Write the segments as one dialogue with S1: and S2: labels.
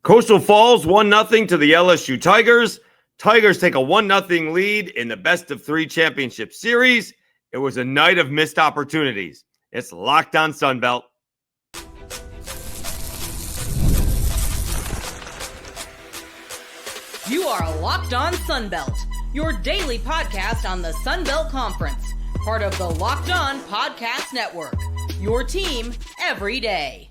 S1: Coastal falls 1-0 to the LSU Tigers. Tigers take a 1-0 lead in the best-of-3 championship series. It was a night of missed opportunities. It's Locked On Sunbelt.
S2: You are Locked On Sunbelt, your daily podcast on the Sunbelt Conference, part of the Locked On Podcast Network, your team every day.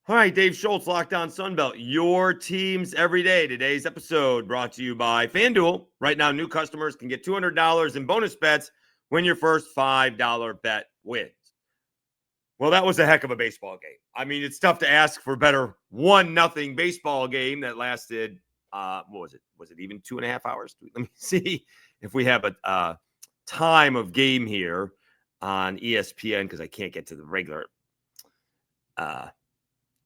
S1: All right, Dave Schultz, Locked On Sunbelt, your teams every day. Today's episode brought to you by FanDuel. Right now, new customers can get $200 in bonus bets when your first $5 bet wins. Well, that was a heck of a baseball game. I mean, it's tough to ask for a better 1-0 baseball game that lasted, what was it? Was it even 2.5 hours? Let me see if we have a time of game here on ESPN, because I can't get to the regular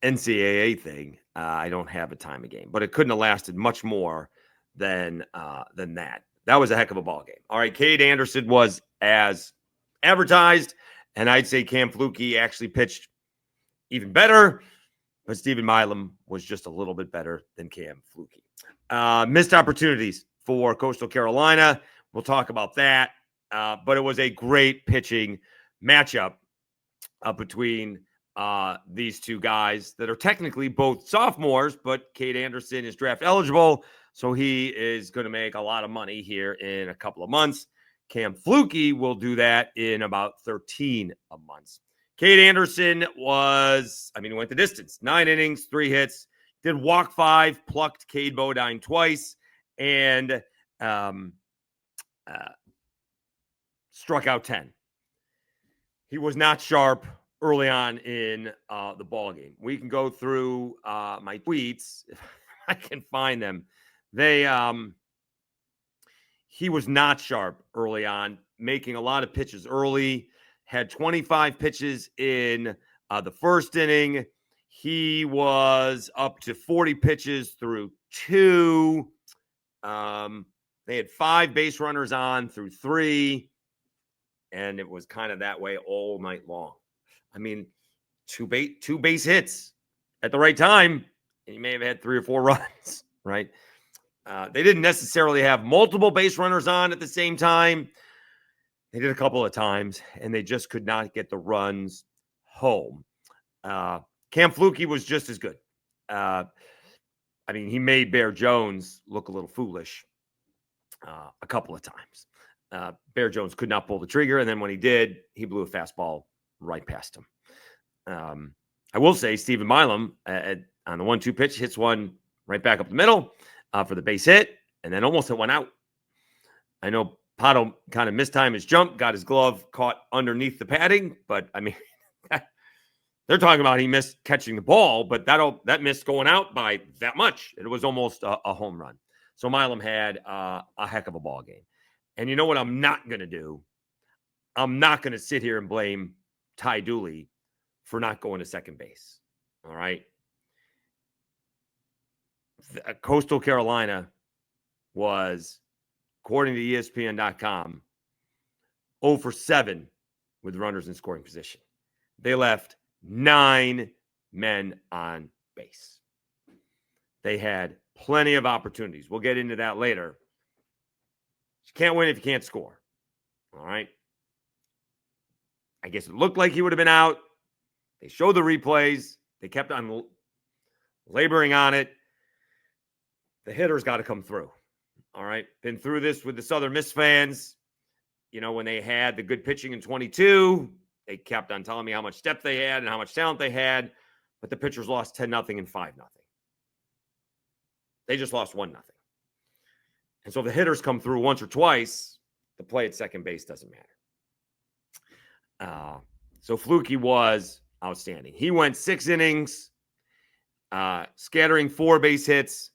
S1: NCAA thing. I don't have a time of game, but it couldn't have lasted much more than that. That was a heck of a ball game. All right, Kade Anderson was as advertised, and I'd say Cam Flukey actually pitched even better, but Stephen Milam was just a little bit better than Cam Flukey. Missed opportunities for Coastal Carolina. We'll talk about that, but it was a great pitching matchup between these two guys that are technically both sophomores, but Kade Anderson is draft eligible, so he is going to make a lot of money here in a couple of months. Cam Flukey will do that in about 13 months. Kade Anderson he went the distance. 9 innings, 3 hits, did walk 5, plucked Cade Bodine twice, and struck out 10. He was not sharp early on in the ball game. We can go through my tweets if I can find them. He was not sharp early on, making a lot of pitches early. Had 25 pitches in the first inning. He was up to 40 pitches through 2. They had 5 base runners on through 3, and it was kind of that way all night long. I mean, two base hits at the right time, and he may have had 3 or 4 runs, right? They didn't necessarily have multiple base runners on at the same time. They did a couple of times, and they just could not get the runs home. Cam Flukey was just as good. He made Bear Jones look a little foolish a couple of times. Bear Jones could not pull the trigger, and then when he did, he blew a fastball right past him. I will say Stephen Milam on the 1-2 pitch hits one right back up the middle for the base hit, and then almost hit one out. I know Pato kind of mistimed his jump, got his glove caught underneath the padding, but I mean, they're talking about he missed catching the ball, but that missed going out by that much. It was almost a home run. So Milam had a heck of a ball game. And you know what I'm not going to do? I'm not going to sit here and blame Ty Dooley for not going to second base. All right. Coastal Carolina was, according to ESPN.com, 0 for 7 with runners in scoring position. They left 9 men on base. They had plenty of opportunities. We'll get into that later. You can't win if you can't score. All right. I guess it looked like he would have been out. They showed the replays. They kept on laboring on it. The hitters got to come through. All right. Been through this with the Southern Miss fans. You know, when they had the good pitching in 22, they kept on telling me how much depth they had and how much talent they had, but the pitchers lost 10-0 and 5-0. They just lost 1-0. And so if the hitters come through once or twice, the play at second base doesn't matter. So Flukey was outstanding. He went 6 innings, scattering 4 base hits,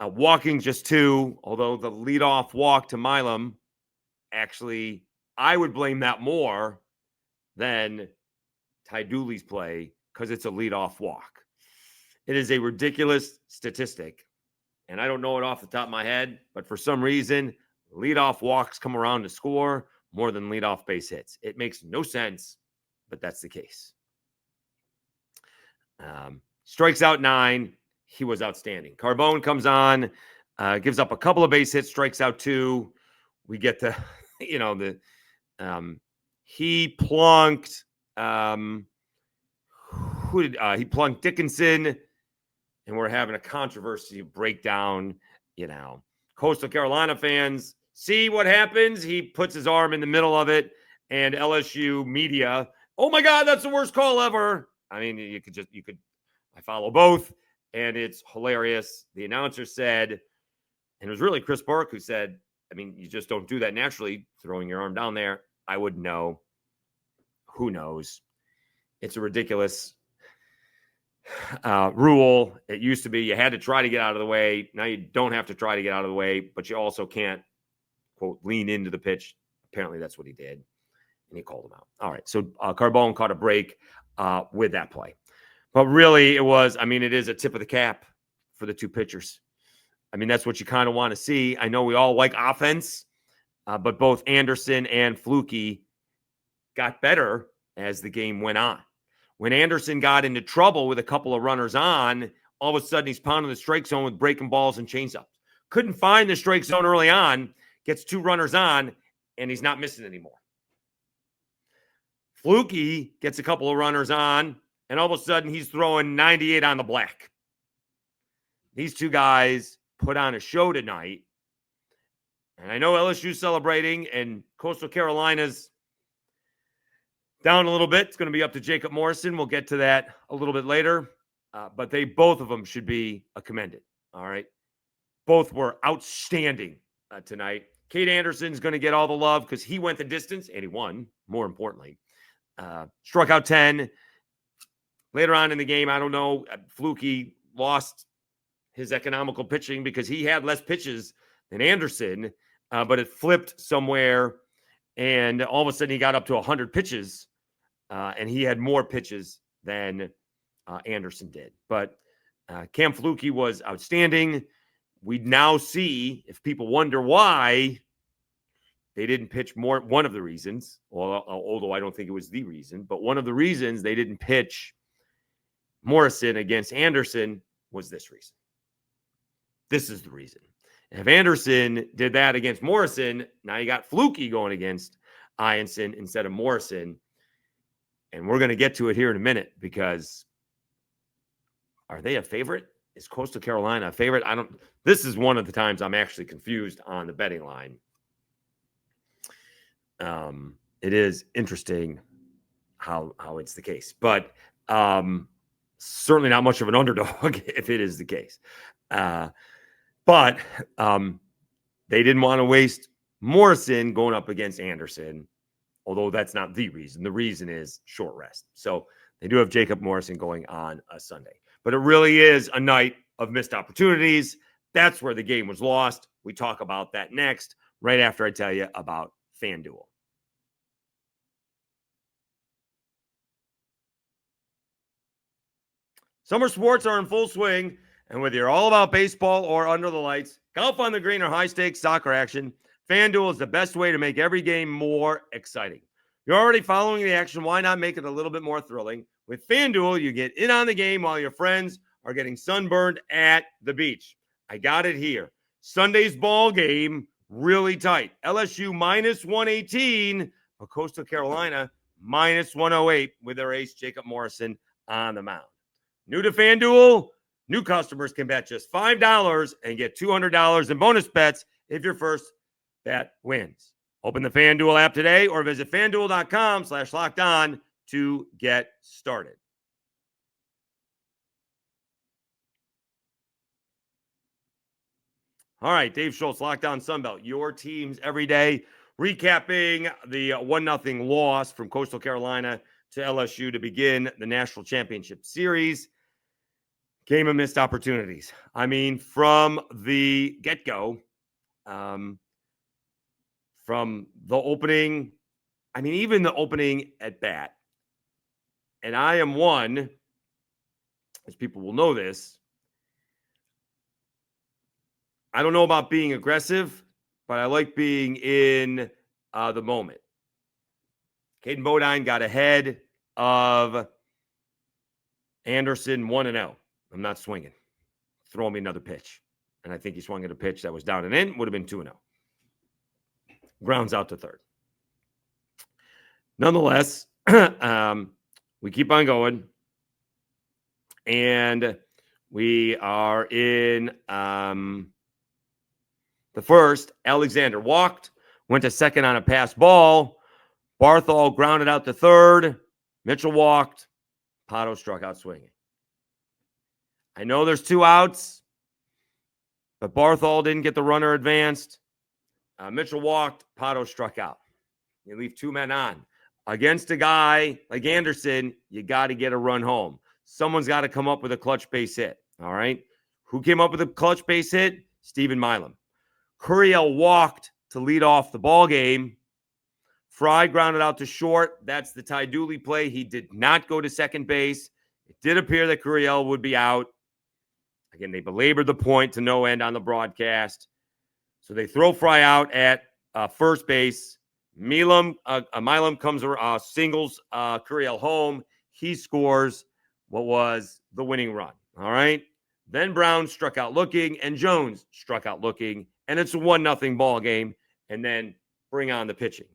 S1: walking just 2, although the leadoff walk to Milam, actually, I would blame that more than Ty Dooley's play because it's a leadoff walk. It is a ridiculous statistic, and I don't know it off the top of my head, but for some reason, leadoff walks come around to score more than leadoff base hits. It makes no sense, but that's the case. Strikes out 9. He was outstanding. Carbone comes on, gives up a couple of base hits, strikes out 2. We get the, he plunked, he plunked Dickinson, and we're having a controversy breakdown. Coastal Carolina fans see what happens. He puts his arm in the middle of it, and LSU media, oh my God, that's the worst call ever. I mean, I follow both, and it's hilarious. The announcer said, and it was really Chris Burke who said, I mean, you just don't do that naturally, throwing your arm down there. I wouldn't know. Who knows? It's a ridiculous rule. It used to be you had to try to get out of the way. Now you don't have to try to get out of the way, but you also can't, quote, lean into the pitch. Apparently that's what he did, and he called him out. All right, so Carbone caught a break with that play. But really, it is a tip of the cap for the two pitchers. I mean, that's what you kind of want to see. I know we all like offense, but both Anderson and Flukey got better as the game went on. When Anderson got into trouble with a couple of runners on, all of a sudden he's pounding the strike zone with breaking balls and changeups. Couldn't find the strike zone early on, gets 2 runners on, and he's not missing anymore. Flukey gets a couple of runners on, and all of a sudden he's throwing 98 on the black. These two guys put on a show tonight. And I know LSU's celebrating, and Coastal Carolina's down a little bit. It's going to be up to Jacob Morrison. We'll get to that a little bit later. But both of them should be commended. All right. Both were outstanding tonight. Kade Anderson's going to get all the love because he went the distance and he won, more importantly. Struck out 10. Later on in the game, I don't know, Flukey lost his economical pitching because he had less pitches than Anderson, but it flipped somewhere, and all of a sudden he got up to 100 pitches, and he had more pitches than Anderson did. But Cam Flukey was outstanding. We now see, if people wonder why they didn't pitch more, one of the reasons, although I don't think it was the reason, but one of the reasons they didn't pitch Morrison against Anderson was this reason. This is the reason. And if Anderson did that against Morrison, now you got Flukey going against Eyanson instead of Morrison. And we're going to get to it here in a minute because are they a favorite? Is Coastal Carolina a favorite? This is one of the times I'm actually confused on the betting line. It is interesting how it's the case, but certainly not much of an underdog if it is the case. But they didn't want to waste Morrison going up against Anderson, although that's not the reason. The reason is short rest. So they do have Jacob Morrison going on a Sunday. But it really is a night of missed opportunities. That's where the game was lost. We talk about that next, right after I tell you about FanDuel. Summer sports are in full swing, and whether you're all about baseball or under the lights, golf on the green, or high-stakes soccer action, FanDuel is the best way to make every game more exciting. You're already following the action. Why not make it a little bit more thrilling? With FanDuel, you get in on the game while your friends are getting sunburned at the beach. I got it here. Sunday's ball game, really tight. LSU minus 118, but Coastal Carolina minus 108 with their ace, Jacob Morrison, on the mound. New to FanDuel, new customers can bet just $5 and get $200 in bonus bets if your first bet wins. Open the FanDuel app today or visit FanDuel.com/lockedon to get started. All right, Dave Schultz, Locked On Sunbelt, your teams every day, recapping the 1-0 loss from Coastal Carolina to LSU to begin the National Championship Series. Game of missed opportunities. I mean, from the get-go, from the opening, even the opening at bat. And I am one, as people will know this, I don't know about being aggressive, but I like being in the moment. Caden Bodine got ahead of Anderson 1-0. I'm not swinging. Throw me another pitch. And I think he swung at a pitch that was down and in. Would have been 2-0. Grounds out to third. Nonetheless, we keep on going. And we are in the first. Alexander walked, went to second on a pass ball. Barthol grounded out to third. Mitchell walked. Pato struck out swinging. I know there's 2 outs, but Barthol didn't get the runner advanced. Mitchell walked. Pato struck out. You leave 2 men on. Against a guy like Anderson, you got to get a run home. Someone's got to come up with a clutch base hit. All right. Who came up with a clutch base hit? Stephen Milam. Curiel walked to lead off the ball game. Fry grounded out to short. That's the Ty Dooley play. He did not go to second base. It did appear that Curiel would be out. Again, they belabored the point to no end on the broadcast. So they throw Fry out at first base. Milam comes singles Curiel home. He scores what was the winning run. All right. Then Brown struck out looking, and Jones struck out looking, and it's a 1-0 ball game. And then bring on the pitching.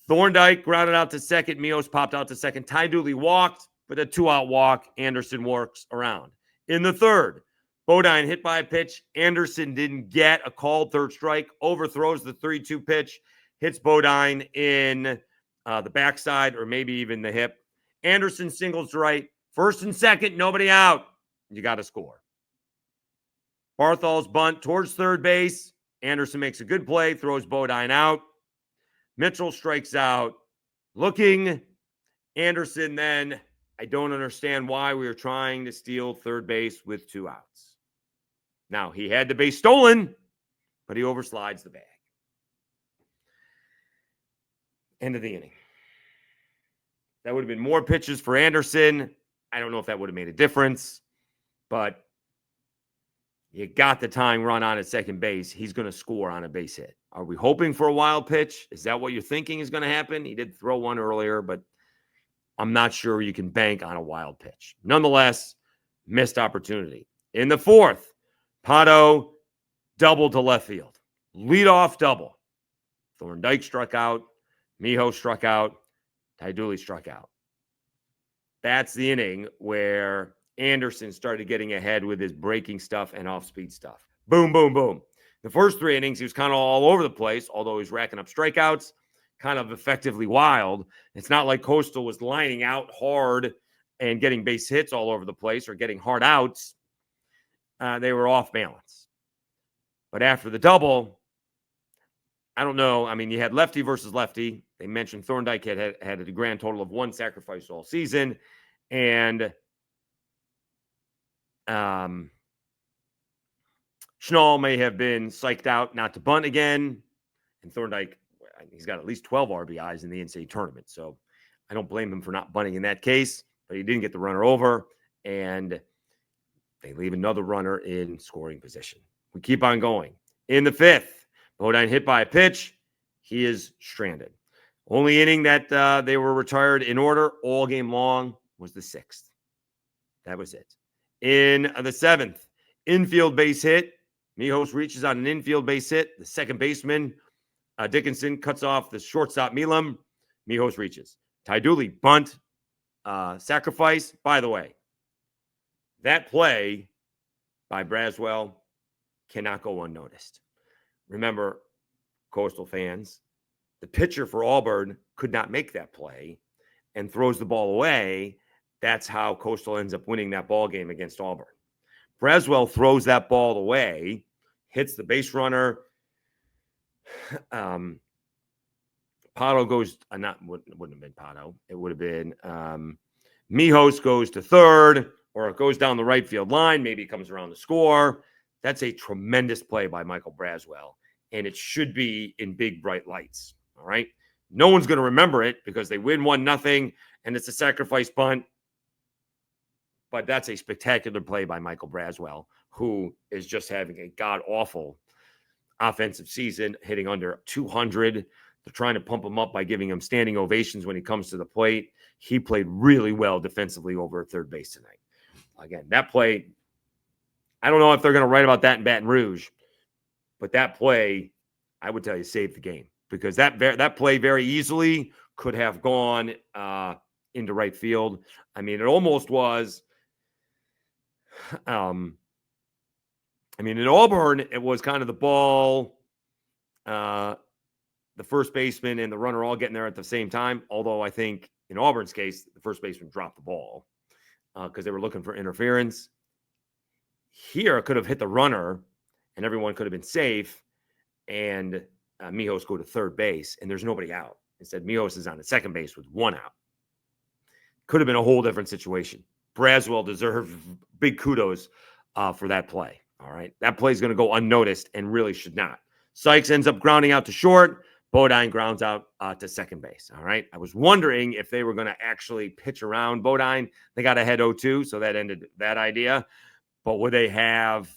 S1: Thorndike grounded out to second. Mios popped out to second. Ty Dooley walked, but a 2-out walk. Anderson works around. In the third, Bodine hit by a pitch. Anderson didn't get a called third strike. Overthrows the 3-2 pitch. Hits Bodine in the backside or maybe even the hip. Anderson singles to right. First and second, nobody out. You got to score. Barthol's bunt towards third base. Anderson makes a good play, throws Bodine out. Mitchell strikes out. Looking. Anderson then, I don't understand why we were trying to steal third base with 2 outs. Now, he had the base stolen, but he overslides the bag. End of the inning. That would have been more pitches for Anderson. I don't know if that would have made a difference, but you got the tying run on at second base. He's going to score on a base hit. Are we hoping for a wild pitch? Is that what you're thinking is going to happen? He did throw one earlier, but I'm not sure you can bank on a wild pitch. Nonetheless, missed opportunity. In the fourth, Pato doubled to left field. Leadoff double. Thorndike struck out. Miho struck out. Ty Dooley struck out. That's the inning where Anderson started getting ahead with his breaking stuff and off-speed stuff. Boom, boom, boom. The first 3 innings, he was kind of all over the place, although he was racking up strikeouts, kind of effectively wild. It's not like Coastal was lining out hard and getting base hits all over the place or getting hard outs. They were off balance. But after the double, I don't know. I mean, you had lefty versus lefty. They mentioned Thorndike had a grand total of 1 sacrifice all season. And Schnall may have been psyched out not to bunt again. And Thorndike, he's got at least 12 RBIs in the NCAA tournament. So I don't blame him for not bunting in that case. But he didn't get the runner over. And they leave another runner in scoring position. We keep on going. In the fifth, Bodine hit by a pitch. He is stranded. Only inning that they were retired in order all game long was the 6th. That was it. In the 7th, infield base hit. Mijos reaches on an infield base hit. The second baseman, Dickinson, cuts off the shortstop, Milam. Mijos reaches. Ty Dooley, bunt, sacrifice. By the way, that play by Braswell cannot go unnoticed. Remember, Coastal fans, the pitcher for Auburn could not make that play and throws the ball away. That's how Coastal ends up winning that ball game against Auburn. Braswell throws that ball away, hits the base runner. Pato goes, wouldn't have been Pato. It would have been Mijos goes to third, or it goes down the right field line. Maybe it comes around the score. That's a tremendous play by Michael Braswell, and it should be in big, bright lights. All right. No one's going to remember it because they win 1-0, and it's a sacrifice bunt. But that's a spectacular play by Michael Braswell, who is just having a god-awful offensive season, hitting under 200. They're trying to pump him up by giving him standing ovations when he comes to the plate. He played really well defensively over at third base tonight. Again, that play, I don't know if they're going to write about that in Baton Rouge, but that play, I would tell you, saved the game because that play very easily could have gone into right field. I mean, it almost was. In Auburn, it was kind of the ball, the first baseman and the runner all getting there at the same time. Although I think in Auburn's case, the first baseman dropped the ball because they were looking for interference. Here, it could have hit the runner and everyone could have been safe. And Mijos go to third base and there's nobody out. Instead, Mijos is on at second base with one out. Could have been a whole different situation. Braswell deserved big kudos for that play. All right. That play is going to go unnoticed and really should not. Sykes ends up grounding out to short. Bodine grounds out to second base. All right. I was wondering if they were going to actually pitch around Bodine. They got ahead 0-2, so that ended that idea. But would they have,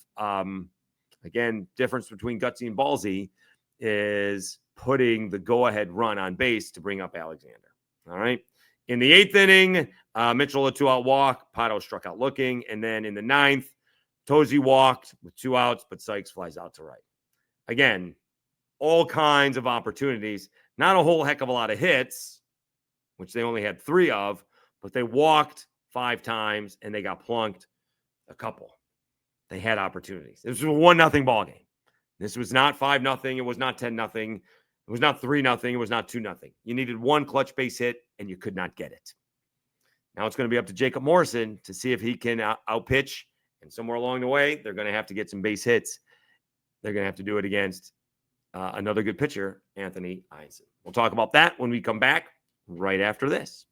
S1: again, difference between gutsy and ballsy is putting the go-ahead run on base to bring up Alexander. All right. In the 8th inning, Mitchell a 2-out walk. Pato struck out looking. And then in the 9th, Tozy walked with 2 outs, but Sykes flies out to right. Again, all kinds of opportunities. Not a whole heck of a lot of hits, which they only had 3 of, but they walked 5 times and they got plunked a couple. They had opportunities. This was a 1-0 ball game. This was not 5-0. It was not 10-0. It was not 3-0. It was not 2-0. You needed one clutch base hit, and you could not get it. Now it's going to be up to Jacob Morrison to see if he can outpitch. And somewhere along the way, they're going to have to get some base hits. They're going to have to do it against another good pitcher, Anthony Eyanson. We'll talk about that when we come back right after this.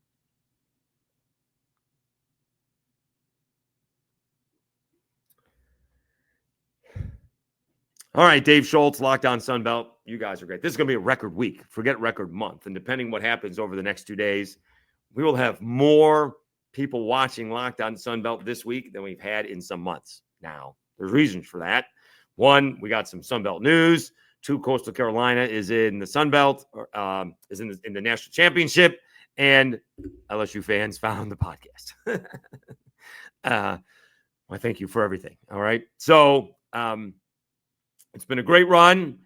S1: All right, Dave Schultz, Locked On Sunbelt. You guys are great. This is going to be a record week. Forget record month. And depending what happens over the next 2 days, we will have more people watching Locked On Sunbelt this week than we've had in some months. Now, there's reasons for that. 1, we got some Sunbelt news. 2, Coastal Carolina is in the Sunbelt, is in the national championship. And LSU fans found the podcast. I thank you for everything. All right. So, it's been a great run.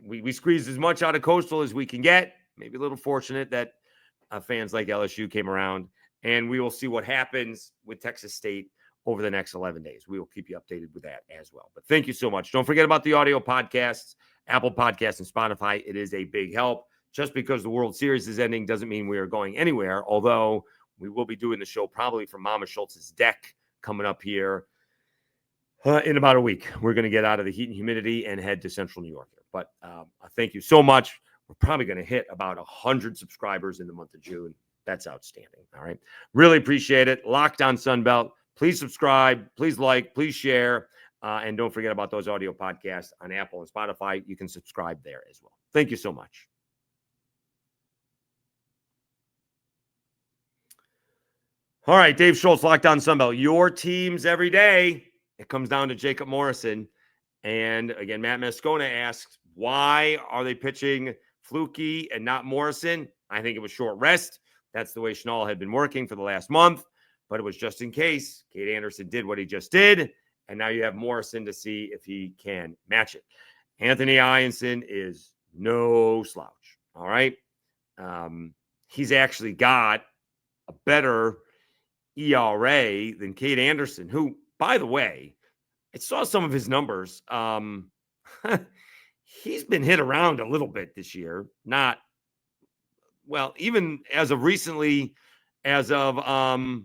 S1: We squeezed as much out of Coastal as we can get. Maybe a little fortunate that fans like LSU came around. And we will see what happens with Texas State over the next 11 days. We will keep you updated with that as well. But thank you so much. Don't forget about the audio podcasts, Apple Podcasts, and Spotify. It is a big help. Just because the World Series is ending doesn't mean we are going anywhere, although we will be doing the show probably from Mama Schultz's deck coming up here. In about a week, we're going to get out of the heat and humidity and head to Central New York. But thank you so much. We're probably going to hit about 100 subscribers in the month of June. That's outstanding. All right. Really appreciate it. Locked On Sunbelt. Please subscribe. Please like. Please share. And don't forget about those audio podcasts on Apple and Spotify. You can subscribe there as well. Thank you so much. All right. Dave Schultz, Locked On Sunbelt. Your teams every day. It comes down to Jacob Morrison. And again, Matt Moscona asks, why are they pitching Flukey and not Morrison? I think it was short rest. That's the way Schnall had been working for the last month, but it was just in case. Kade Anderson did what he just did, and now you have Morrison to see if he can match it. Anthony Eyanson is no slouch, all right? He's actually got a better ERA than Kade Anderson, who, by the way, I saw some of his numbers. He's been hit around a little bit this year. Not, well, even as of recently, oddly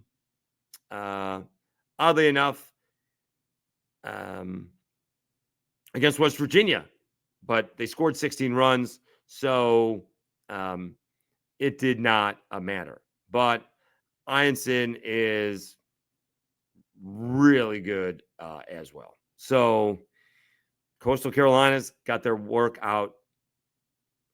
S1: enough, against West Virginia. But they scored 16 runs, so it did not matter. But Eyanson is really good as well. So Coastal Carolina's got their work out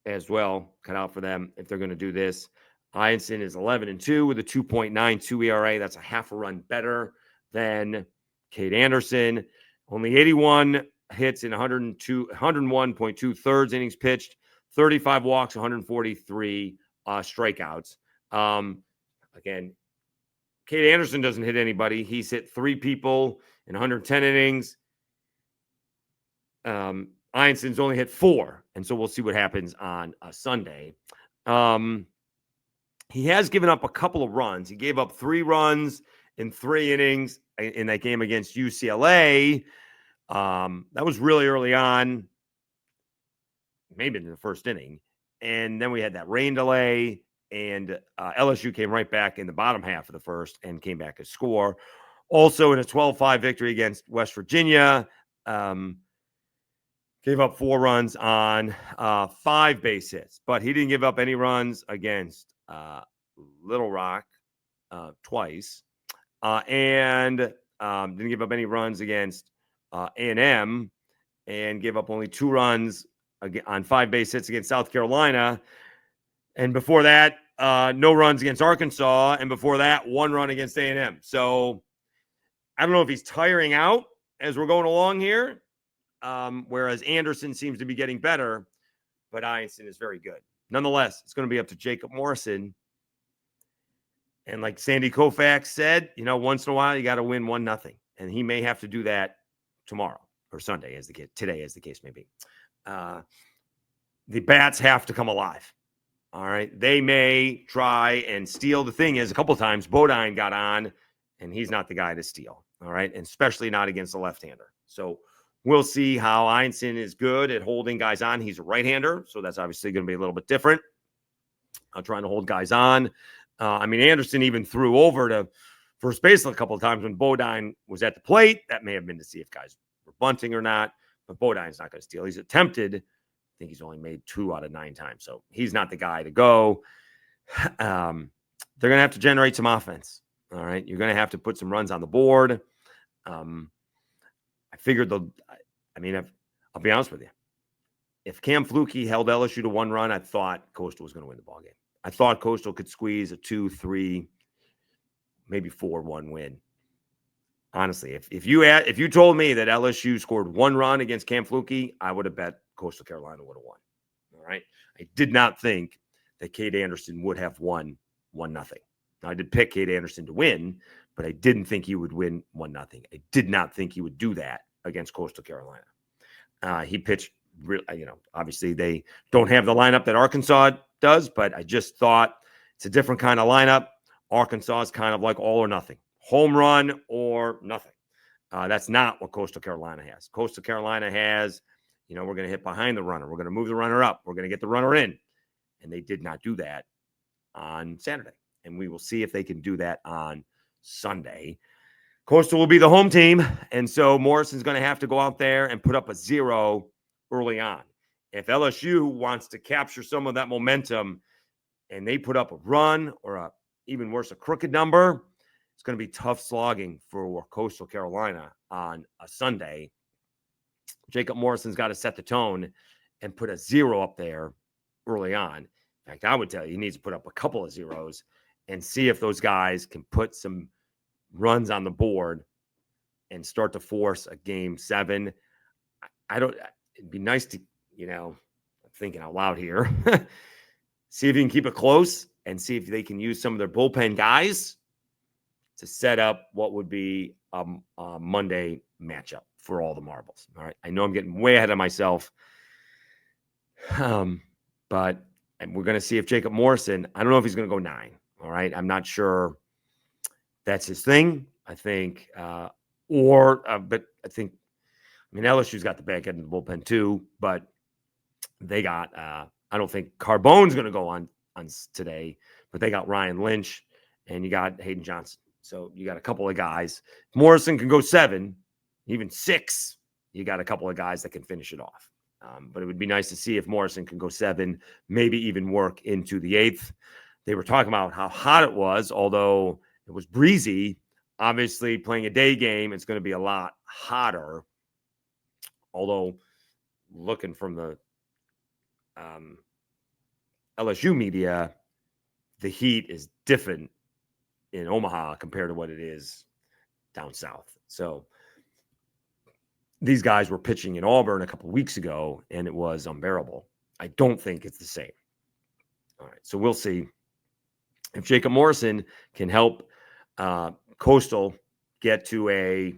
S1: as well, cut out for them if they're going to do this. Eyanson is 11-2 with a 2.92 ERA. That's a half a run better than Kade Anderson. Only 81 hits in 101.2 thirds innings pitched, 35 walks, 143 strikeouts. Again, Kade Anderson doesn't hit anybody. He's hit 3 people in 110 innings. Eyanson's only hit 4, and so we'll see what happens on a Sunday. He has given up a couple of runs. He gave up 3 runs in 3 innings in that game against UCLA. That was really early on, maybe in the first inning. And then we had that rain delay, and LSU came right back in the bottom half of the first and came back to score. Also in a 12-5 victory against West Virginia, gave up 4 runs on 5 base hits, but he didn't give up any runs against Little Rock twice, and didn't give up any runs against A&M, and gave up only 2 runs on 5 base hits against South Carolina. And before that, no runs against Arkansas, and before that, 1 run against A&M. So I don't know if he's tiring out as we're going along here, whereas Anderson seems to be getting better, but Eyanson is very good. Nonetheless, it's going to be up to Jacob Morrison. And like Sandy Koufax said, once in a while, you got to win 1-0. And he may have to do that tomorrow or Sunday, today, as the case may be. The bats have to come alive. All right. They may try and steal. The thing is, a couple of times, Bodine got on, and he's not the guy to steal. All right. And especially not against a left-hander. So we'll see how Eyanson is good at holding guys on. He's a right-hander, so that's obviously going to be a little bit different. Trying to hold guys on. Anderson even threw over to first base a couple of times when Bodine was at the plate. That may have been to see if guys were bunting or not, but Bodine's not going to steal. He's attempted. I think he's only made 2 out of 9 times, so he's not the guy to go. They're going to have to generate some offense. All right, you're going to have to put some runs on the board. I figured I'll be honest with you. If Cam Flukey held LSU to 1 run, I thought Coastal was going to win the ballgame. I thought Coastal could squeeze a 2-3, maybe 4-1 win. Honestly, if you told me that LSU scored 1 run against Cam Flukey, I would have bet Coastal Carolina would have won. All right. I did not think that Kade Anderson would have won 1-0. Now, I did pick Kade Anderson to win, but I didn't think he would win 1-0. I did not think he would do that against Coastal Carolina. He pitched, obviously they don't have the lineup that Arkansas does, but I just thought it's a different kind of lineup. Arkansas is kind of like all or nothing, home run or nothing. That's not what Coastal Carolina has. Coastal Carolina has, we're going to hit behind the runner. We're going to move the runner up. We're going to get the runner in. And they did not do that on Saturday. And we will see if they can do that on Sunday. Coastal will be the home team. And so Morrison's going to have to go out there and put up a 0 early on. If LSU wants to capture some of that momentum and they put up a run or even worse, a crooked number, it's going to be tough slogging for Coastal Carolina on a Sunday. Jacob Morrison's got to set the tone and put a 0 up there early on. In fact, I would tell you he needs to put up a couple of 0s and see if those guys can put some runs on the board and start to force a game 7. It'd be nice to, I'm thinking out loud here, see if you can keep it close and see if they can use some of their bullpen guys to set up what would be a Monday matchup for all the marbles. All right. I know I'm getting way ahead of myself. But we're going to see if Jacob Morrison, I don't know if he's going to go 9. All right. I'm not sure that's his thing. I think, but I think, LSU's got the back end of the bullpen too, but they got, I don't think Carbone's going to go on today, but they got Ryan Lynch and you got Hayden Johnson. So you got a couple of guys. Morrison can go 7, even 6. You got a couple of guys that can finish it off. But it would be nice to see if Morrison can go 7, maybe even work into the 8th. They were talking about how hot it was, although it was breezy. Obviously, playing a day game, it's going to be a lot hotter. Although, looking from the LSU media, the heat is different in Omaha compared to what it is down south. So these guys were pitching in Auburn a couple of weeks ago, and it was unbearable. I don't think it's the same. All right, so we'll see if Jacob Morrison can help Coastal get to a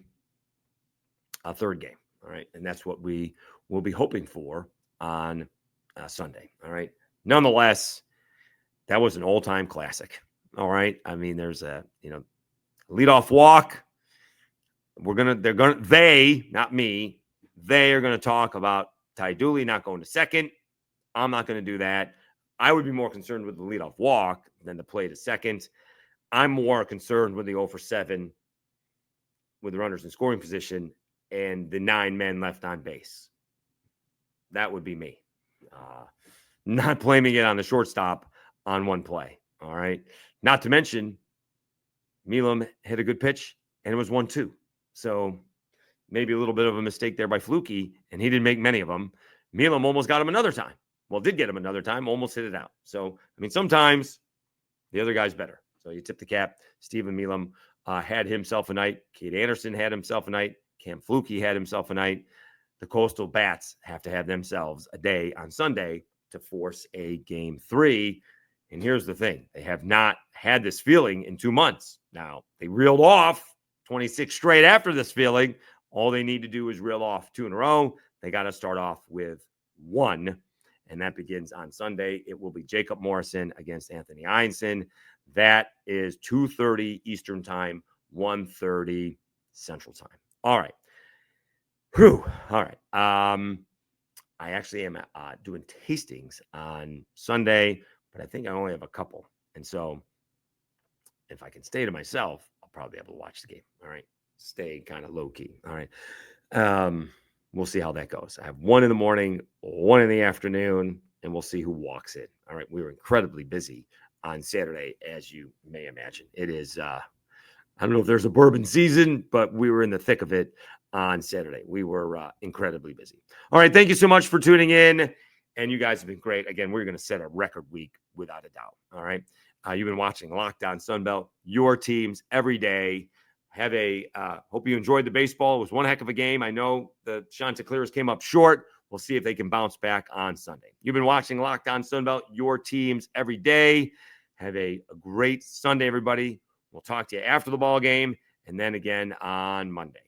S1: third game. All right. And that's what we will be hoping for on Sunday. All right. Nonetheless, that was an all-time classic. All right. I mean, there's a, leadoff walk. They, not me, they are going to talk about Ty Dooley not going to second. I'm not going to do that. I would be more concerned with the leadoff walk than the play to second. I'm more concerned with the 0 for 7 with the runners in scoring position and the 9 men left on base. That would be me. Not blaming it on the shortstop on one play. All right. Not to mention, Milam hit a good pitch and it was 1-2. So maybe a little bit of a mistake there by Flukey, and he didn't make many of them. Milam almost got him another time. Well, did get him another time, almost hit it out. So, I mean, sometimes the other guy's better. So you tip the cap. Stephen Milam had himself a night. Kade Anderson had himself a night. Cam Flukey had himself a night. The Coastal Bats have to have themselves a day on Sunday to force a Game 3. And here's the thing. They have not had this feeling in 2 months. Now, they reeled off 26 straight after this feeling. All they need to do is reel off 2 in a row. They got to start off with 1, and that begins on Sunday. It will be Jacob Morrison against Anthony Eyanson. That is 2:30 Eastern Time, 1:30 Central Time. All right. Whew. All right. I actually am doing tastings on Sunday, but I think I only have a couple. And so if I can stay to myself, I'll probably be able to watch the game. All right. Stay kind of low key. All right. We'll see how that goes. I have 1 in the morning, 1 in the afternoon, and we'll see who walks it. All right. We were incredibly busy on Saturday, as you may imagine. It is, I don't know if there's a bourbon season, but we were in the thick of it on Saturday. We were incredibly busy. All right. Thank you so much for tuning in. And you guys have been great. Again, we're going to set a record week without a doubt. All right. You've been watching Locked On Sunbelt, your teams every day. Hope you enjoyed the baseball. It was one heck of a game. I know the Chanticleers came up short. We'll see if they can bounce back on Sunday. You've been watching Locked On Sunbelt, your teams every day. Have a great Sunday, everybody. We'll talk to you after the ball game and then again on Monday.